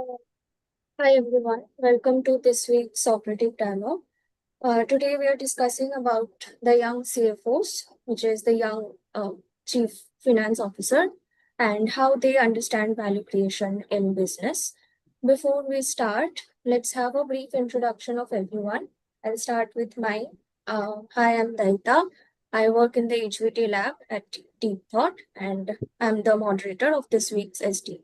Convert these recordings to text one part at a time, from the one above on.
Uh, Hi everyone, welcome to this week's Socratic Dialogue. Today we are discussing about the young CFOs, which is the young Chief Finance Officer, and how they understand value creation in business. Before we start, let's have a brief introduction of everyone. I'll start with mine. Hi, I'm Daita. I work in the HVT lab at Deep Thought, and I'm the moderator of this week's SD.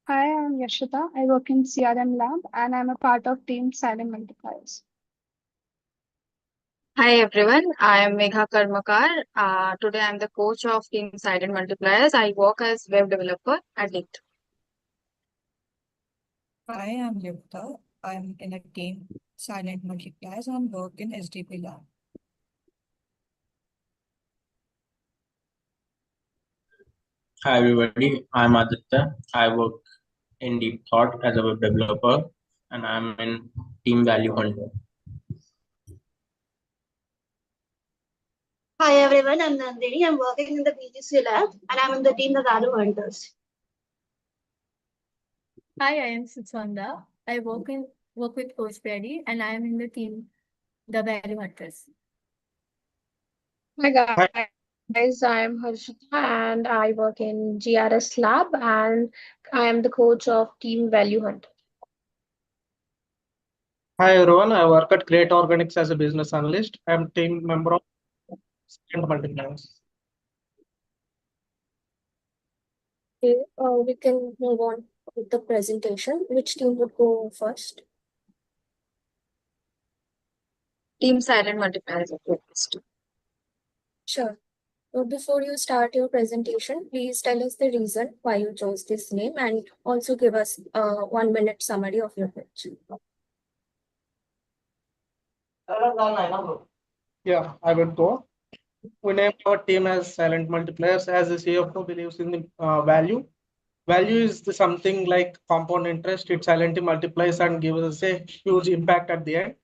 Hi, I'm Yashita. I work in CRM lab and I'm a part of team Silent Multipliers. Hi everyone, I am Megha Karmakar. Today I am the coach of Team Silent Multipliers. I work as web developer at it. Hi, I'm Yukta. I'm in a team Silent Multipliers and work in SDP lab. Hi everybody, I'm Aditya. I work in Deep Thought as a web developer and I'm in Team Value Hunter. Hi everyone, I'm Nandini. I'm working in the BGC lab and I'm in the team the Value Hunters. Hi, I am Suchanda. I work with Coach Brady and I am in the team the Value Hunters. Hi guys, I'm Harshita and I work in GRS Lab and I am the coach of Team Value Hunt. Hi everyone, I work at Create Organics as a business analyst. I'm team member of Silent Multipliers. Okay, we can move on with the presentation. Which team would go first? Team Silent Multipliers of first. Sure. Before you start your presentation, please tell us the reason why you chose this name and also give us a 1 minute summary of your pitch. Yeah, I will go. We name our team as Silent Multipliers as the CFO believes in the value. Value is something like compound interest. It silently multiplies and gives us a huge impact at the end.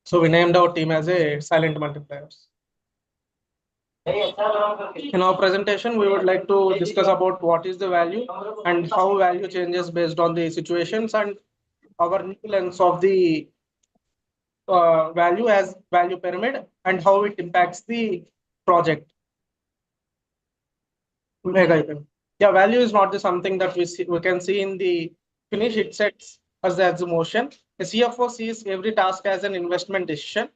So we named our team as a Silent Multipliers. In our presentation, we would like to discuss about what is the value and how value changes based on the situations and our new lens of the value as value pyramid and how it impacts the project. Yeah, value is not the something that we can see in the finish. It sets us as the motion. A CFO sees every task as an investment decision.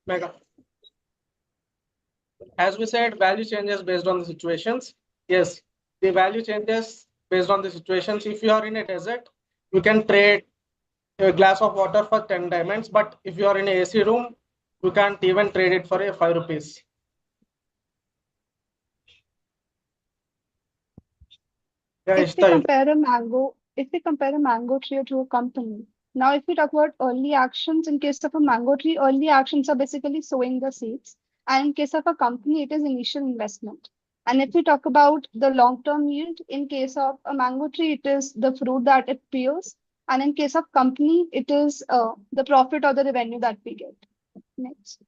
Mega. As we said, value changes based on the situations. Yes, the value changes based on the situations. If you are in a desert, you can trade a glass of water for 10 diamonds, but if you are in a AC room, you can't even trade it for a 5 rupees. Yeah, If we compare a mango tree to a company, now if we talk about early actions, in case of a mango tree, early actions are basically sowing the seeds. And in case of a company, it is initial investment. And if we talk about the long-term yield, in case of a mango tree, it is the fruit that it bears. And in case of company, it is the profit or the revenue that we get. Next.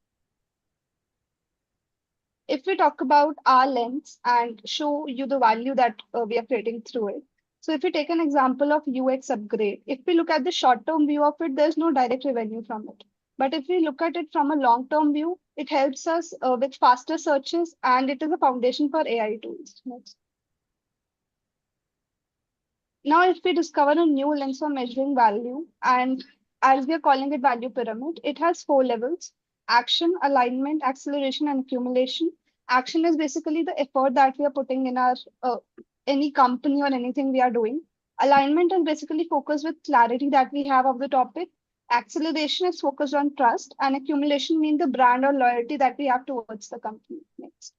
If we talk about our lens and show you the value that we are creating through it. So if we take an example of UX upgrade, if we look at the short-term view of it, there's no direct revenue from it. But if we look at it from a long-term view, it helps us with faster searches and it is a foundation for AI tools. Next. Now, if we discover a new lens for measuring value, and as we are calling it value pyramid, it has 4 levels: action, alignment, acceleration, and accumulation. Action is basically the effort that we are putting in our any company or anything we are doing. Alignment is basically focused with clarity that we have of the topic. Acceleration is focused on trust, and accumulation means the brand or loyalty that we have towards the company. Next.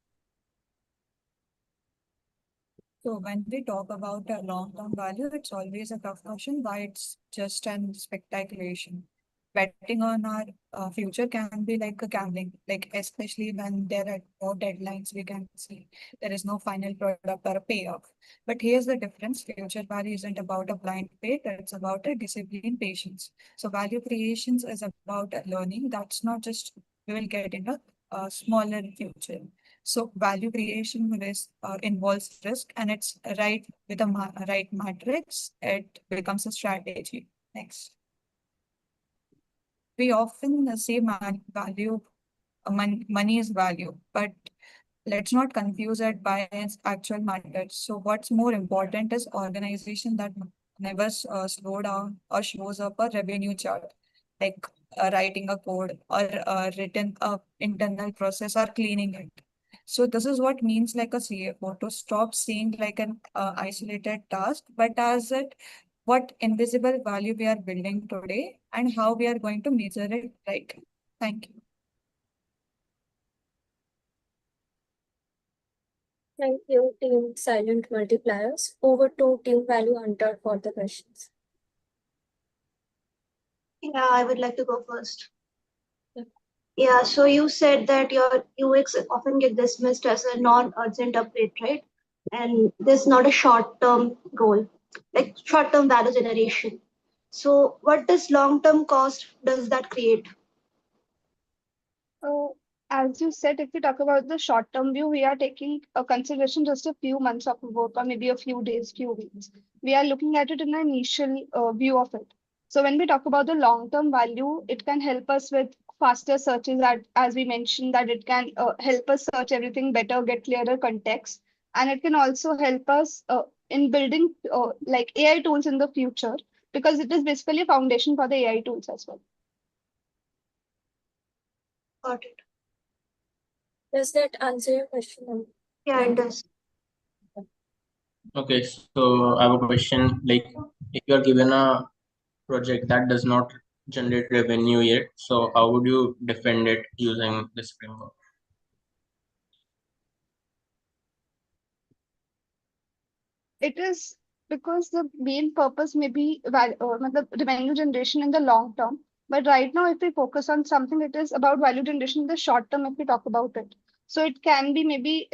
So when we talk about a long-term value, it's always a tough question why it's just an speculation. Betting on our future can be like a gambling, like especially when there are no deadlines, we can see there is no final product or a payoff. But here's the difference. Future value isn't about a blind faith, it's about a disciplined patience. So value creations is about a learning. That's not just we will get in a smaller future. So value creation risk involves risk, and it's right with a right matrix. It becomes a strategy. Next, we often say value, money is value, but let's not confuse it by its actual matters. So what's more important is organization that never slow down or shows up a revenue chart, like writing a code or written a internal process or cleaning it. So this is what means like a CFO, to stop seeing like an isolated task, but as it what invisible value we are building today and how we are going to measure it right. Thank you. Thank you, Team Silent Multipliers. Over to Team Value Hunter for the questions. Yeah, I would like to go first. Yeah. Yeah, so you said that your UX often get dismissed as a non-urgent update, right? And there's not a short-term goal, like short-term value generation. So what does long-term cost does that create? So, as you said, if we talk about the short-term view, we are taking a consideration just a few months of work or maybe a few days, few weeks. We are looking at it in an initial view of it. So when we talk about the long-term value, it can help us with faster searches, that, as we mentioned, that it can help us search everything better, get clearer context, and it can also help us in building like AI tools in the future, because it is basically a foundation for the AI tools as well. Got it. Does that answer your question? Yeah, it does. Okay, so I have a question. Like, if you are given a project that does not generate revenue yet, so how would you defend it using this framework? It is because the main purpose may be the revenue generation in the long term. But right now, if we focus on something, it is about value generation in the short term, if we talk about it. So it can be maybe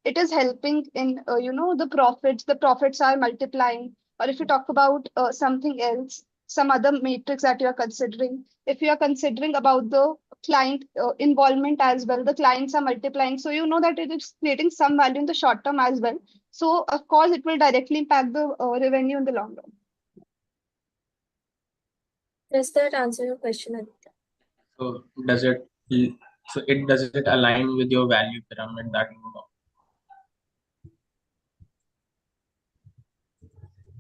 it is helping in, the profits. The profits are multiplying. Or if you talk about something else, some other matrix that you are considering, if you are considering about the client involvement as well, the clients are multiplying. So you know that it is creating some value in the short term as well. So of course, it will directly impact the revenue in the long run. Does that answer your question, Aditya? So does it align with your value pyramid that you know?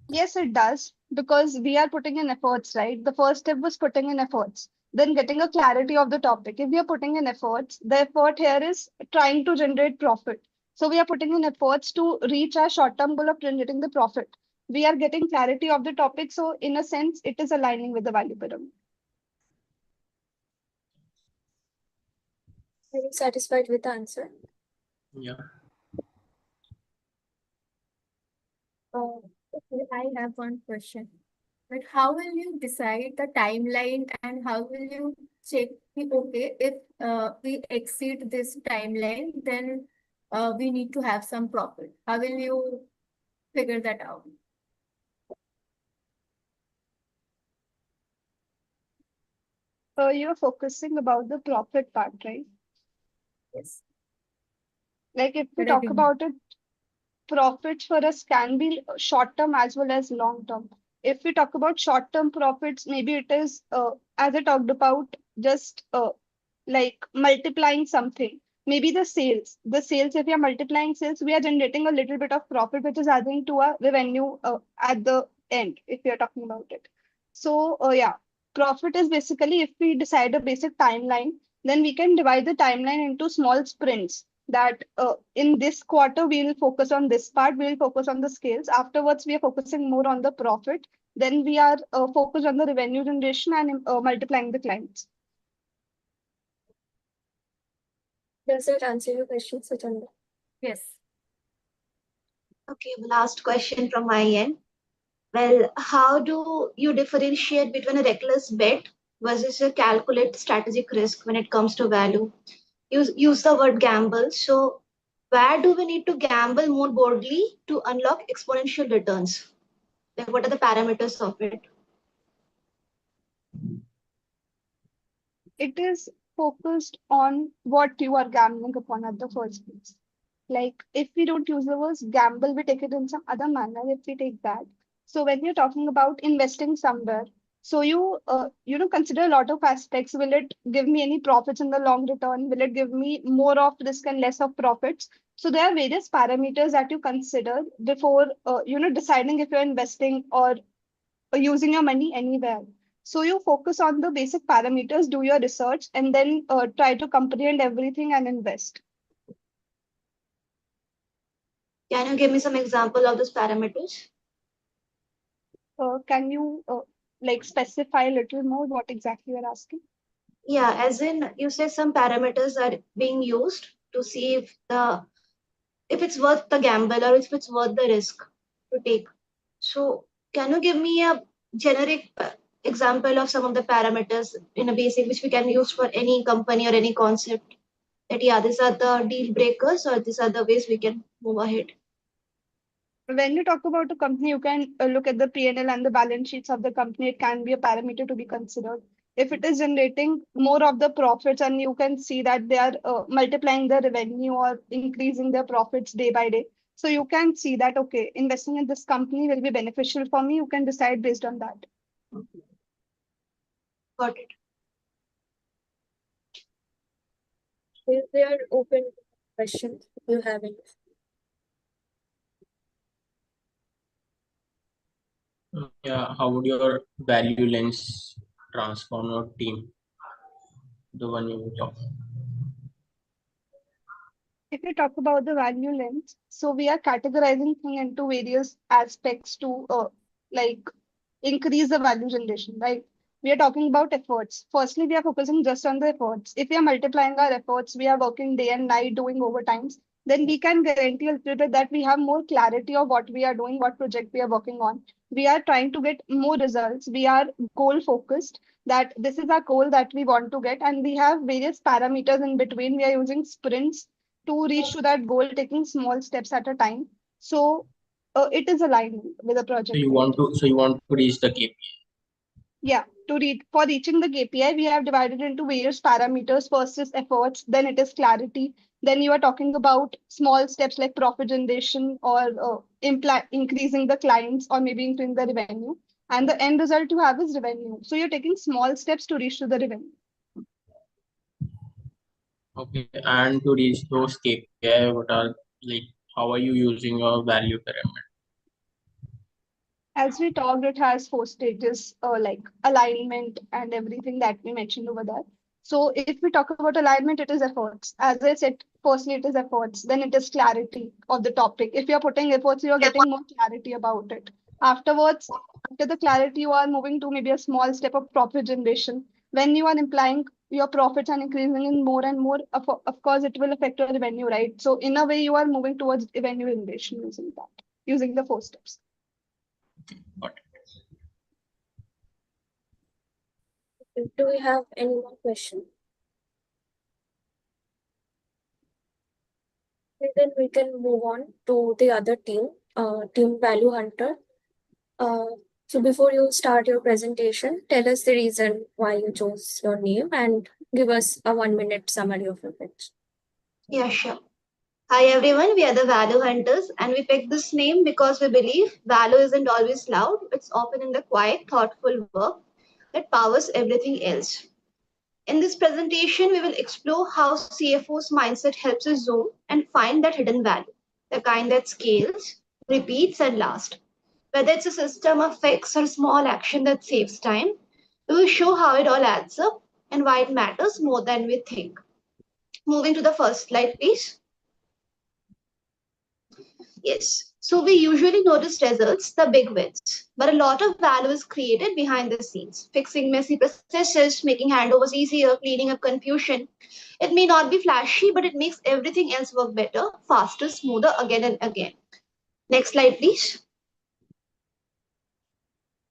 Yes, it does, because we are putting in efforts, right? The first step was putting in efforts, then getting a clarity of the topic. If we are putting in efforts, the effort here is trying to generate profit. So we are putting in efforts to reach our short-term goal of generating the profit. We are getting clarity of the topic. So in a sense, it is aligning with the value pyramid. Are you satisfied with the answer? Yeah. Okay, I have one question. But how will you decide the timeline and how will you check, okay, if we exceed this timeline, then we need to have some profit. How will you figure that out? You're focusing about the profit part, right? Yes. Like if we talk Revenue. about it, profits for us can be short term as well as long term. If we talk about short term profits, maybe it is, as I talked about, just like multiplying something. Maybe the sales, if we are multiplying sales, we are generating a little bit of profit, which is adding to our revenue at the end, if we are talking about it. So, yeah, profit is basically, if we decide a basic timeline, then we can divide the timeline into small sprints, that in this quarter we will focus on this part, we will focus on the scales. Afterwards, we are focusing more on the profit. Then we are focused on the revenue generation and multiplying the clients. Does that answer your question, Sachandra? Yes. Okay, last question from my end. Well, how do you differentiate between a reckless bet versus a calculated strategic risk when it comes to value? Use the word gamble. So, where do we need to gamble more boldly to unlock exponential returns? Like, what are the parameters of it? It is focused on what you are gambling upon at the first place. Like if we don't use the words gamble, we take it in some other manner. If we take that, so when you're talking about investing somewhere, so you consider a lot of aspects. Will it give me any profits in the long return? Will it give me more of risk and less of profits? So there are various parameters that you consider before deciding if you're investing or using your money anywhere. So you focus on the basic parameters, do your research, and then try to comprehend everything and invest. Can you give me some example of those parameters? Can you like specify a little more what exactly you're asking? Yeah, as in you say some parameters are being used to see if it's worth the gamble or if it's worth the risk to take. So can you give me a generic example of some of the parameters in a basic which we can use for any company or any concept? That yeah, these are the deal breakers or these are the ways we can move ahead. When you talk about a company, you can look at the P&L and the balance sheets of the company. It can be a parameter to be considered. If it is generating more of the profits and you can see that they are multiplying the revenue or increasing their profits day by day, so you can see that, okay, investing in this company will be beneficial for me. You can decide based on that. Got it. If they are open to questions, if you have any. Yeah, how would your value lens transform your team? The one you were talking. If we talk about the value lens, so we are categorizing things into various aspects to like increase the value generation, right? We are talking about efforts. Firstly, we are focusing just on the efforts. If we are multiplying our efforts, we are working day and night doing overtimes, then we can guarantee a little bit that we have more clarity of what we are doing, what project we are working on. We are trying to get more results. We are goal focused that this is our goal that we want to get. And we have various parameters in between. We are using sprints to reach to that goal, taking small steps at a time. So it is aligned with the project. So you want to reach the KPI. Yeah, for reaching the KPI, we have divided into various parameters. First is efforts, then it is clarity. Then you are talking about small steps like profit generation or increasing the clients or maybe increasing the revenue. And the end result you have is revenue. So you're taking small steps to reach to the revenue. Okay, and to reach those KPI, how are you using your value pyramid? As we talked, it has 4 stages, like alignment and everything that we mentioned over there. So if we talk about alignment, it is efforts. As I said, firstly, it is efforts. Then it is clarity of the topic. If you're putting efforts, you're getting more clarity about it. Afterwards, after the clarity, you are moving to maybe a small step of profit generation. When you are implying your profits and increasing in more and more, of course, it will affect your revenue, right? So in a way, you are moving towards revenue generation using that, using the 4 steps. Got it. Do we have any more questions? Then we can move on to the other team, Team Value Hunter. So before you start your presentation, tell us the reason why you chose your name and give us a 1-minute summary of your pitch. Yeah, sure. Hi everyone, we are the Value Hunters and we picked this name because we believe value isn't always loud, it's often in the quiet, thoughtful work that powers everything else. In this presentation, we will explore how CFO's mindset helps us zoom and find that hidden value, the kind that scales, repeats, and lasts. Whether it's a system, a fix, or a small action that saves time, we will show how it all adds up and why it matters more than we think. Moving to the first slide, please. Yes. So we usually notice results, the big wins, but a lot of value is created behind the scenes, fixing messy processes, making handovers easier, cleaning up confusion. It may not be flashy, but it makes everything else work better, faster, smoother again and again. Next slide, please.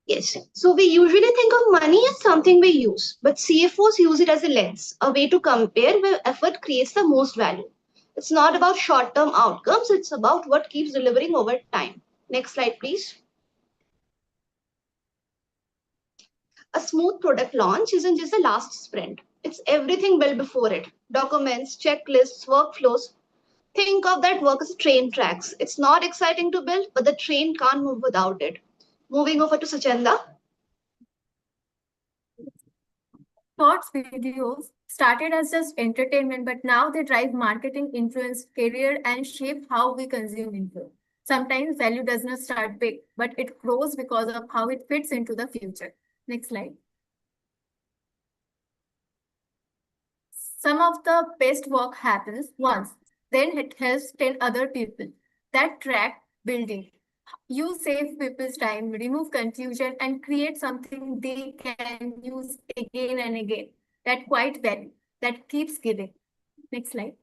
Yes. So we usually think of money as something we use, but CFOs use it as a lens, a way to compare where effort creates the most value. It's not about short-term outcomes, it's about what keeps delivering over time. Next slide, please. A smooth product launch isn't just the last sprint. It's everything built before it. Documents, checklists, workflows. think of that work as train tracks. It's not exciting to build, but the train can't move without it. Moving over to Sachanda. Shorts videos started as just entertainment, but now they drive marketing, influence, career, and shape how we consume info. Sometimes value does not start big, but it grows because of how it fits into the future. Next slide. Some of the best work happens once, then it helps 10 other people. That track building. You save people's time, remove confusion, and create something they can use again and again. That quiet value that keeps giving. Next slide.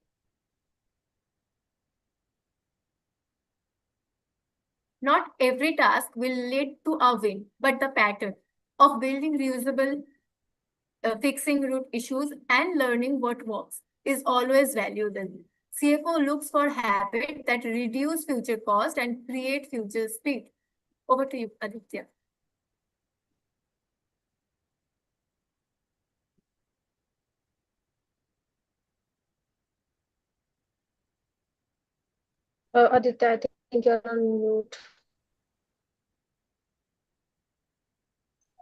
Not every task will lead to a win, but the pattern of building reusable, fixing root issues, and learning what works is always valuable. CFO looks for habits that reduce future cost and create future speed. Over to you, Aditya. Aditya, I think you're on mute.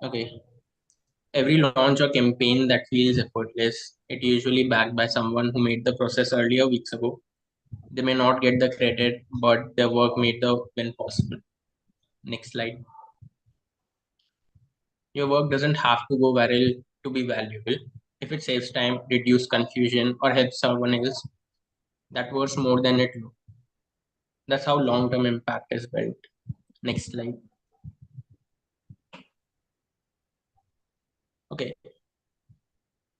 Okay. Every launch or campaign that feels effortless, it usually backed by someone who made the process earlier weeks ago. They may not get the credit, but their work made the win possible. Next slide. Your work doesn't have to go viral to be valuable. If it saves time, reduces confusion, or helps someone else, that worth more than it looks. That's how long-term impact is built. Next slide. Okay.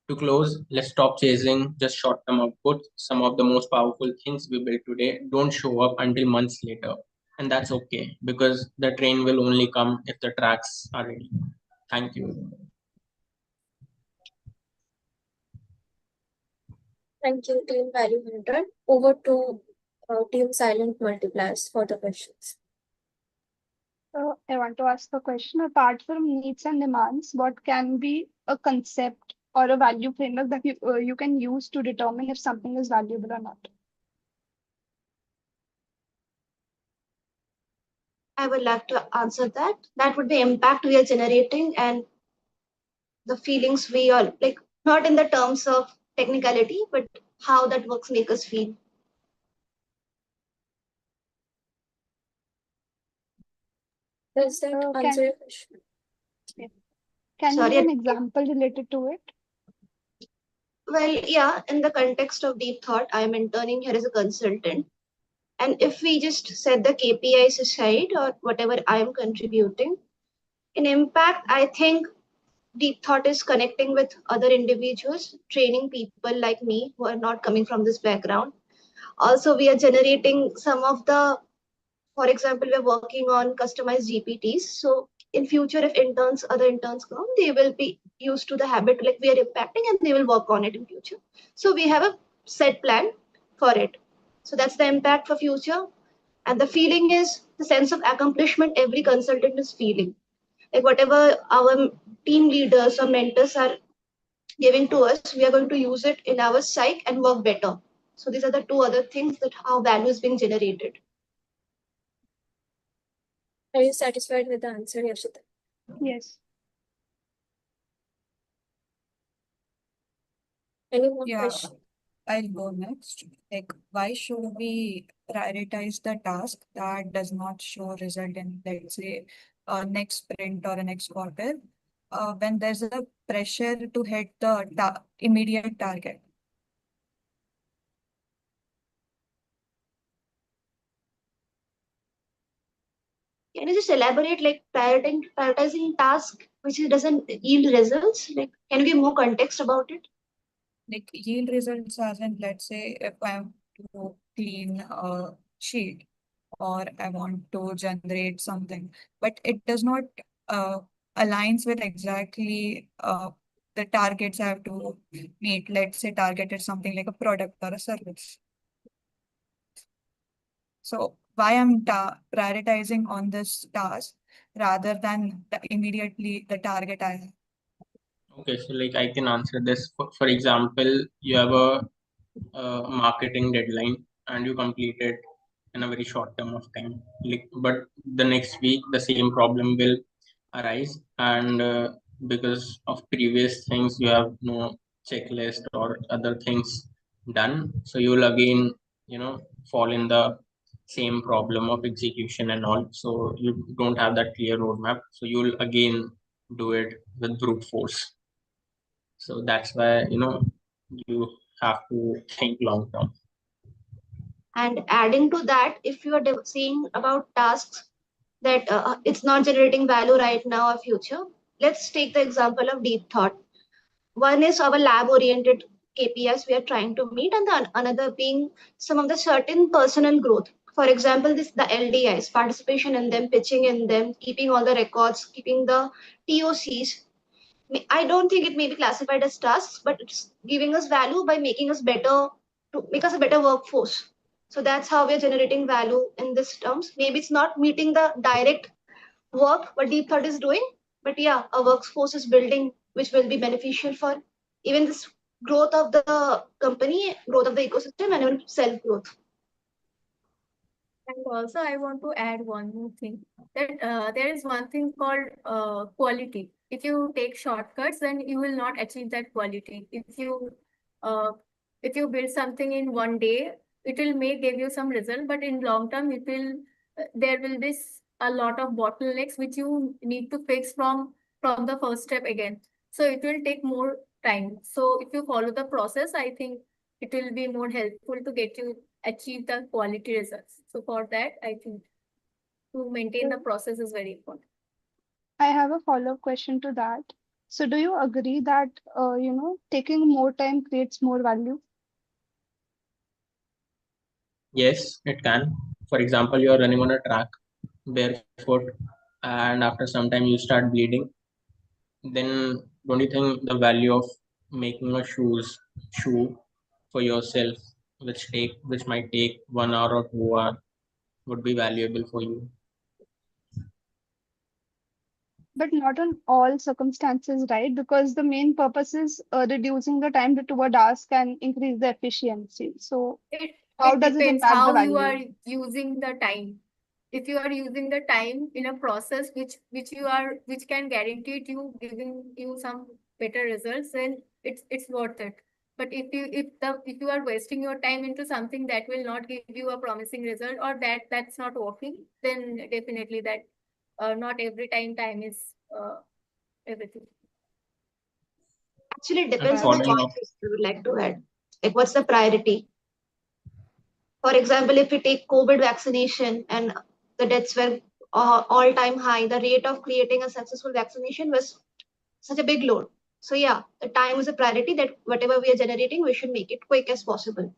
To close, let's stop chasing just short-term outputs. Some of the most powerful things we build today don't show up until months later. And that's okay, because the train will only come if the tracks are ready. Thank you. Thank you, Team Value 100. Over to Team Silent Multipliers for the questions. I want to ask a question. Apart from needs and demands, what can be a concept or a value framework that you can use to determine if something is valuable or not? I would like to answer that. That would be impact we are generating and the feelings we are like, not in the terms of technicality, but how that works make us feel. Does that answer your question? Can you Sorry, give an example related to it? Well, yeah, in the context of deep thought, I'm interning here as a consultant. And if we just set the KPIs aside or whatever I'm contributing, in impact, I think deep thought is connecting with other individuals, training people like me who are not coming from this background. Also, we are generating some of the, for example, we're working on customized GPTs. So in future, if other interns come, they will be used to the habit like we are impacting and they will work on it in future. So we have a set plan for it. So that's the impact for future. And the feeling is the sense of accomplishment every consultant is feeling. Like whatever our team leaders or mentors are giving to us, we are going to use it in our psyche and work better. So these are the two other things that how value is being generated. Are you satisfied with the answer, Yashita? Yes. Any more Yeah, questions? I'll go next. Like, why should we prioritize the task that does not show result in, let's say, a next sprint or a next quarter, when there's a pressure to hit the immediate target? Can you just elaborate like prioritizing task which doesn't yield results? Like, can you give more context about it? Like yield results as in, let's say, if I want to clean a sheet or I want to generate something, but it does not aligns with exactly the targets I have to meet. Let's say target is something like a product or a service. So why I'm prioritizing on this task rather than immediately the target I have. Okay, so like I can answer this. For example, you have a marketing deadline and you complete it in a very short term of time. But the next week, the same problem will arise, and because of previous things, you have no checklist or other things done, so you will again, fall in the same problem of execution and all. So you don't have that clear roadmap. So you'll again do it with brute force. So that's why, you have to think long term. And adding to that, if you are seeing about tasks that it's not generating value right now or future, let's take the example of deep thought. One is our lab oriented KPIs we are trying to meet, and the another being some of the certain personal growth. For example, this the LDIs, participation in them, pitching in them, keeping all the records, keeping the TOCs. I don't think it may be classified as tasks, but it's giving us value by making us better, to make us a better workforce. So that's how we're generating value in this terms. Maybe it's not meeting the direct work what deep thought is doing, but yeah, a workforce is building which will be beneficial for even this growth of the company, growth of the ecosystem, and even self growth. And also, I want to add one more thing that there is one thing called quality. If you take shortcuts, then you will not achieve that quality. Uh, if you build something in one day, it will may give you some result, but in long term, it will there will be a lot of bottlenecks which you need to fix from the first step again. So it will take more time. So if you follow the process, I think it will be more helpful to get you achieve the quality results. So for that, I think to maintain the process is very important. I have a follow-up question to that. So do you agree that taking more time creates more value? Yes, it can. For example, you are running on a track barefoot, and after some time you start bleeding. Then don't you think the value of making a shoe for yourself, which might take 1 hour or 2 hour, would be valuable for you? But not on all circumstances, right? Because the main purpose is reducing the time to a task and increase the efficiency. So It how it does it depends impact the how you are value? using the time. If you are using the time in a process which can guarantee it you giving you some better results, then it's worth it. But if you are wasting your time into something that will not give you a promising result, or that's not working, then definitely that not every time is everything. Actually, it And depends on the following up, context I would like to add. Like, what's the priority? For example, if we take COVID vaccination and the deaths were all time high, the rate of creating a successful vaccination was such a big load. So yeah, the time is a priority that whatever we are generating, we should make it quick as possible.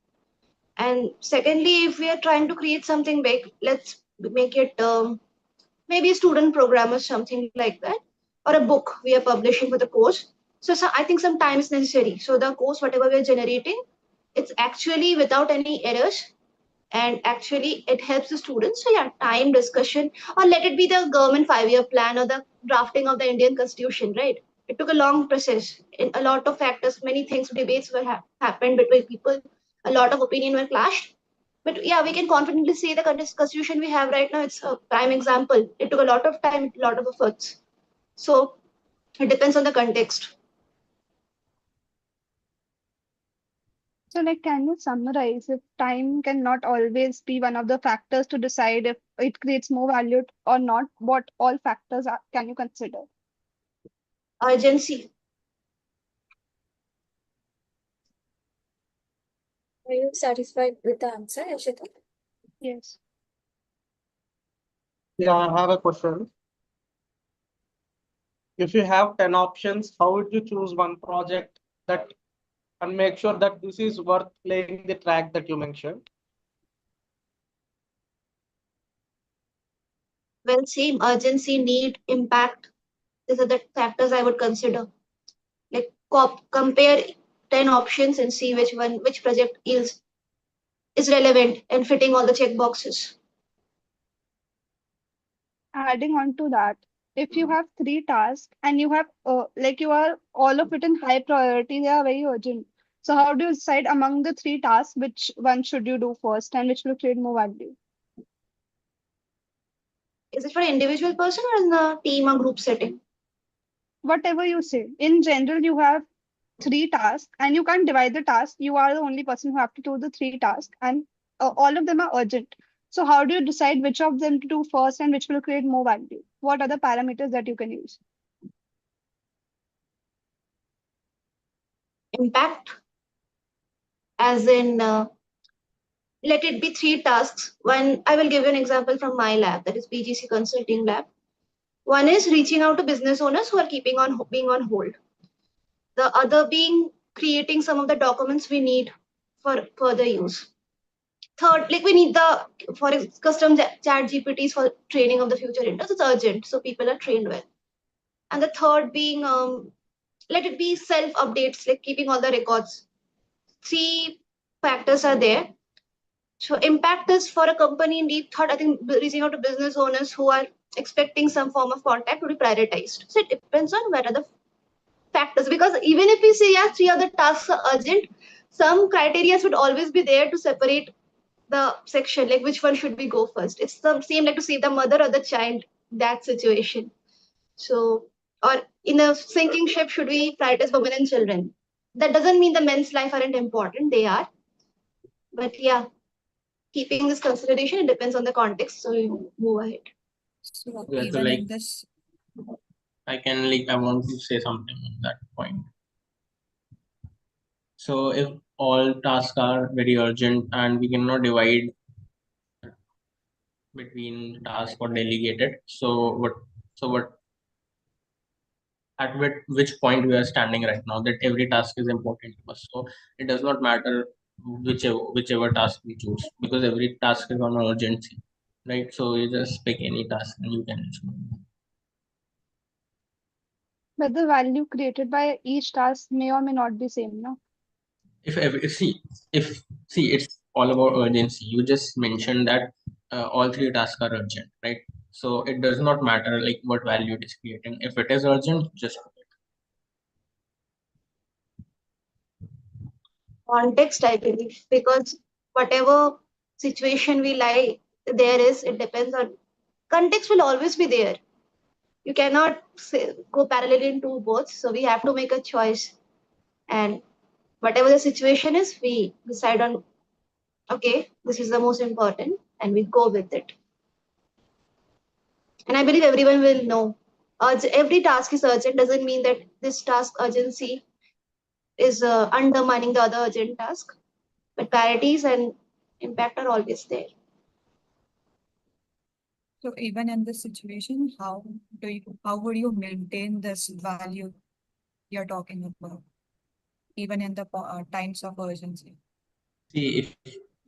And secondly, if we are trying to create something big, let's make it maybe a student program or something like that, or a book we are publishing for the course. So I think some time is necessary. So the course, whatever we are generating, it's actually without any errors, and actually it helps the students. So yeah, time discussion, or let it be the government 5 year plan or the drafting of the Indian constitution, right? It took a long process in a lot of factors, many things, debates were happened between people, a lot of opinion were clashed. But yeah, we can confidently say the constitution we have right now, it's a prime example. It took a lot of time, a lot of efforts. So it depends on the context. So, like, can you summarize if time cannot always be one of the factors to decide if it creates more value or not? What all factors can you consider? Urgency. Are you satisfied with the answer, Yashita? Yes. Yeah, I have a question. If you have 10 options, how would you choose one project that and make sure that this is worth playing the track that you mentioned? Well, same urgency, need, impact. These are the factors I would consider. Like compare 10 options and see which project is relevant and fitting all the check boxes. Adding on to that, if you have three tasks and you have like you are all of it in high priority, they are very urgent. So how do you decide among the three tasks which one should you do first and which will create more value? Is it for an individual person or in a team or group setting? Whatever you say. In general, you have three tasks and you can't divide the task. You are the only person who have to do the three tasks and all of them are urgent. So how do you decide which of them to do first and which will create more value? What are the parameters that you can use? Impact, as in, let it be three tasks. One, I will give you an example from my lab, that is BGC Consulting Lab. One is reaching out to business owners who are being on hold. The other being creating some of the documents we need for further use. Third, like we need the for custom chat GPTs for training of the future interns. It's urgent, so people are trained well. And the third being, let it be self updates, like keeping all the records. Three factors are there. So impact is for a company indeed. Third, I think reaching out to business owners who are expecting some form of contact to be prioritized. So it depends on where are the factors, because even if we say yeah, three other tasks are urgent, some criteria would always be there to separate the section, like which one should we go first. It's the same like to save the mother or the child, that situation. So, or in a sinking ship, should we prioritize women and children? That doesn't mean the men's life aren't important, they are. But yeah, keeping this consideration, it depends on the context. So you move ahead. So Yeah, so even like in this, I want to say something on that point. So if all tasks are very urgent and we cannot divide between task or delegated, so what at which point we are standing right now, that every task is important to us. So it does not matter whichever task we choose, because every task is on urgency, right? So you just pick any task and you can choose. But the value created by each task may or may not be same, no? If it's all about urgency. You just mentioned that all three tasks are urgent, right? So it does not matter like what value it is creating. If it is urgent, just Context, I believe, because whatever situation we lie there is, it depends on context will always be there. You cannot say, go parallel in two boats. So we have to make a choice. And whatever the situation is, we decide on, okay, this is the most important, and we go with it. And I believe everyone will know. Every task is urgent doesn't mean that this task urgency is undermining the other urgent task, but priorities and impact are always there. so even in this situation, how would you maintain this value you're talking about, even in the times of urgency? see if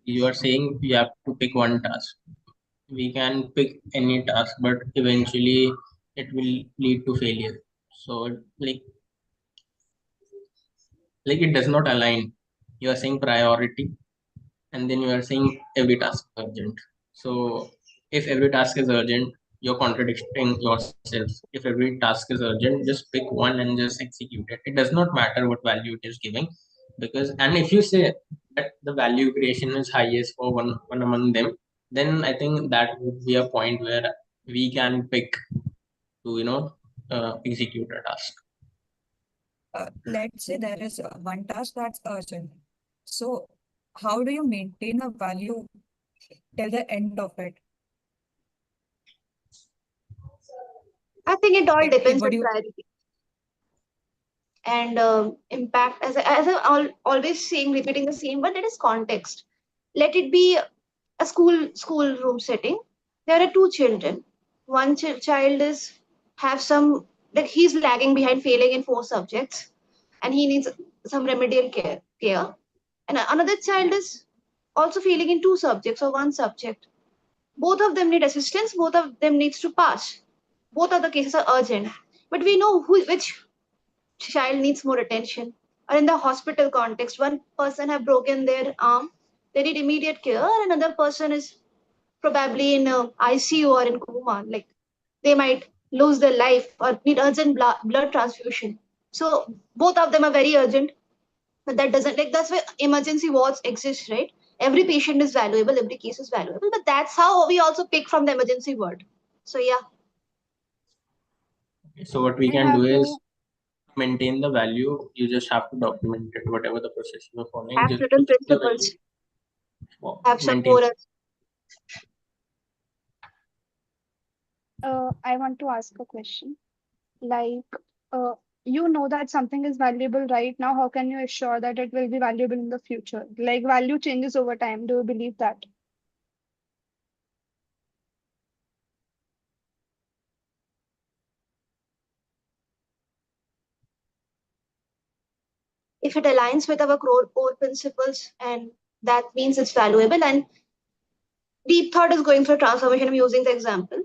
you are saying you have to pick one task. We can pick any task, but eventually it will lead to failure. So like it does not align. You are saying priority, and then you are saying every task is urgent. So if every task is urgent, you're contradicting yourself. If every task is urgent, just pick one and just execute it. It does not matter what value it is giving, because and if you say that the value creation is highest for one among them, then I think that would be a point where we can pick to execute a task. Let's say there is one task that's urgent. So how do you maintain a value till the end of it? I think it all Like, depends would on you priority and impact. As I'm always saying, repeating the same, but it is context. Let it be a schoolroom setting. There are two children. One child is have some like he's lagging behind, failing in four subjects, and he needs some remedial care. And another child is also failing in two subjects or one subject. Both of them need assistance. Both of them needs to pass. Both of the cases are urgent, but we know which child needs more attention. Or in the hospital context, one person have broken their arm, they need immediate care. Another person is probably in a ICU or in coma, like they might lose their life or need urgent blood transfusion. So both of them are very urgent. But that doesn't, like, that's why emergency wards exist, right? Every patient is valuable, every case is valuable, but that's how we also pick from the emergency ward. So yeah. So what we I can have do is to maintain the value. You just have to document it, whatever the process you're following. Have Just certain keep the value. principles, have some Maintain. morals. I want to ask a question. Like, uh, you know that something is valuable right now. How can you assure that it will be valuable in the future? Like, value changes over time. Do you believe that? If it aligns with our core principles, and that means it's valuable. And deep thought is going through transformation. I'm using the example.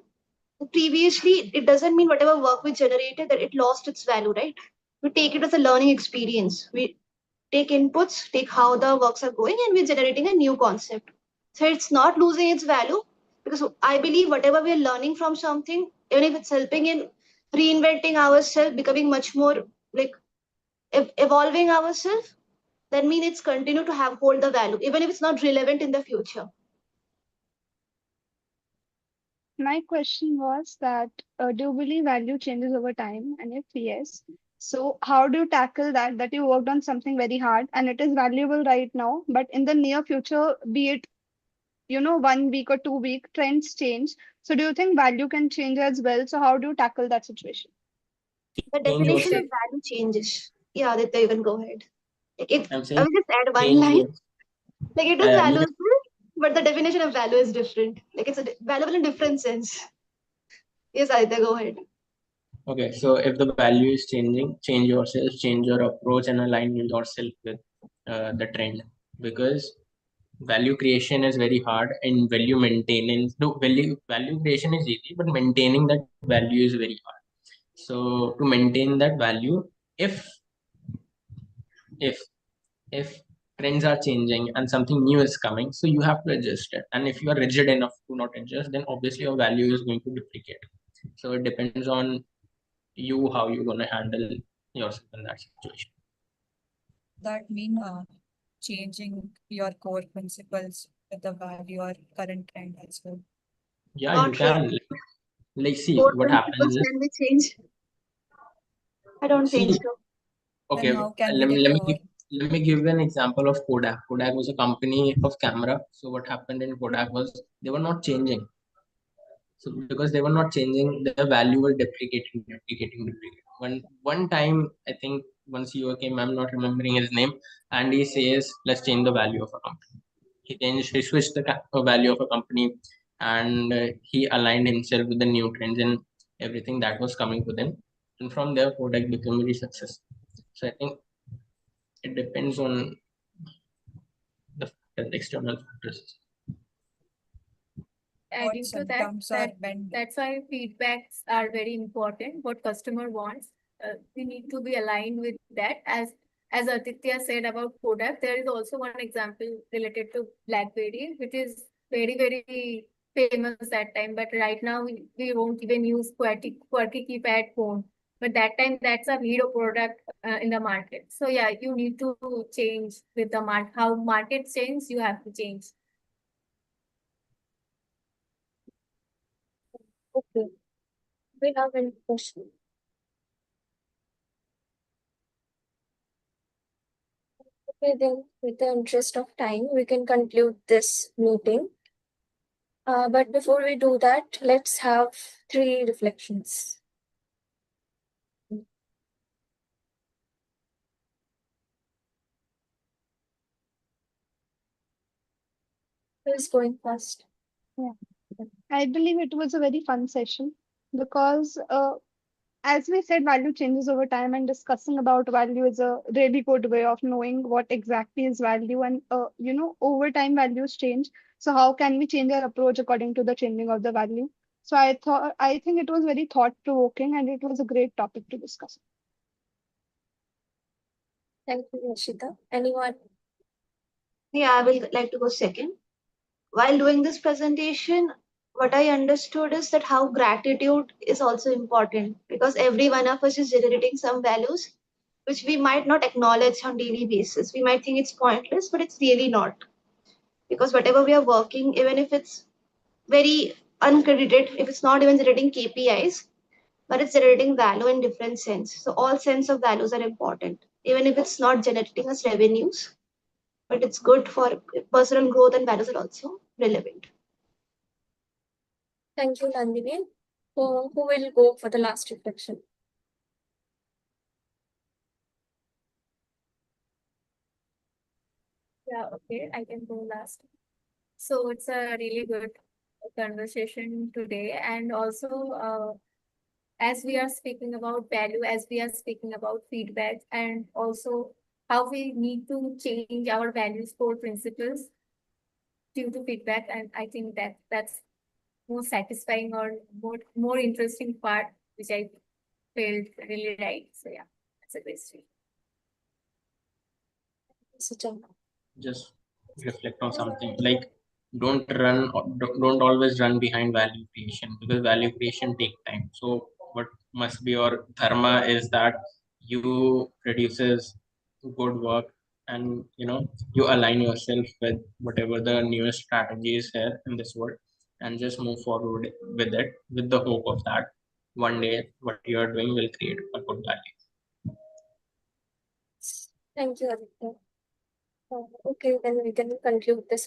Previously, it doesn't mean whatever work we generated that it lost its value, right? We take it as a learning experience. We take inputs, take how the works are going, and we're generating a new concept. So it's not losing its value, because I believe whatever we're learning from something, even if it's helping in reinventing ourselves, becoming much more like evolving ourselves, that means it's continue to have hold the value, even if it's not relevant in the future. My question was that do you believe value changes over time? And if yes, so how do you tackle that? That you worked on something very hard and it is valuable right now, but in the near future, be it 1 week or 2 week, trends change. So do you think value can change as well? So how do you tackle that situation? The Change definition of yourself. value changes. Yeah, Aditya, you can go ahead. Like it, I'm I saying will just add one change line. your. Like it is I mean, valuable, but the definition of value is different. Like it's valuable in different sense. Yes, Aditya, go ahead. okay. So if the value is changing, change yourself, change your approach, and align yourself with the trend, because value creation is very hard and value maintenance. No, value creation is easy, but maintaining that value is very hard. So to maintain that value, if if if trends are changing and something new is coming, so you have to adjust it. And if you are rigid enough to not adjust, then obviously your value is going to duplicate. So it depends on you how you're going to handle yourself in that situation. That mean changing your core principles with the value or current trend as well. Yeah, you Not can. really. Like see Core what happens principles is, can be changed. I don't think see, so. Then okay, how can we let me get let me give, let me give you an example of Kodak. Kodak was a company of camera. So what happened in Kodak was they were not changing. So because they were not changing, the value was depreciating. One time, I think one CEO came, I'm not remembering his name, and he says, let's change the value of a company. He switched the value of a company, and he aligned himself with the new trends and everything that was coming to them. And from there, Kodak became very successful. So I think it depends on the external factors. what Adding to that, symptoms are bent? that's why feedbacks are very important. What customer wants, we need to be aligned with that. As Aditya said about Kodak, there is also one example related to BlackBerry, which is very famous that time. But right now we won't even use quirky keypad phone. But that time, that's a hero product in the market. So yeah, you need to change with the market. How market change, you have to change. Okay, we have any question? Okay, then with the interest of time, we can conclude this meeting. But before we do that, let's have 3 reflections. Who's going first? I believe it was a very fun session because as we said, value changes over time, and discussing about value is a really good way of knowing what exactly is value. And over time, values change. So how can we change our approach according to the changing of the value? So I think it was very thought provoking, and it was a great topic to discuss. Thank you, Rashida. Anyone? Yeah, I will like to go second. While doing this presentation, what I understood is that how gratitude is also important, because every one of us is generating some values. which we might not acknowledge on daily basis. We might think it's pointless, but it's really not. Because whatever we are working, even if it's very uncredited, if it's not even generating KPIs, but it's generating value in different sense. So all sense of values are important, even if it's not generating us revenues, but it's good for personal growth, and values are also relevant. Thank you, Nandini. Who will go for the last reflection? Yeah, okay, I can go last. So it's a really good conversation today. And also, as we are speaking about value, as we are speaking about feedback, and also how we need to change our values core principles due to feedback. And I think that that's more satisfying or more interesting part, which I felt really right. So yeah, that's a great story. Suchana. Just reflect on something like don't always run behind value creation, because value creation take time. So what must be your dharma is that you produces good work, and you align yourself with whatever the newest strategy is here in this world, and just move forward with it, with the hope of that one day what you are doing will create a good value. Thank you, Aditya. Okay, then we can conclude this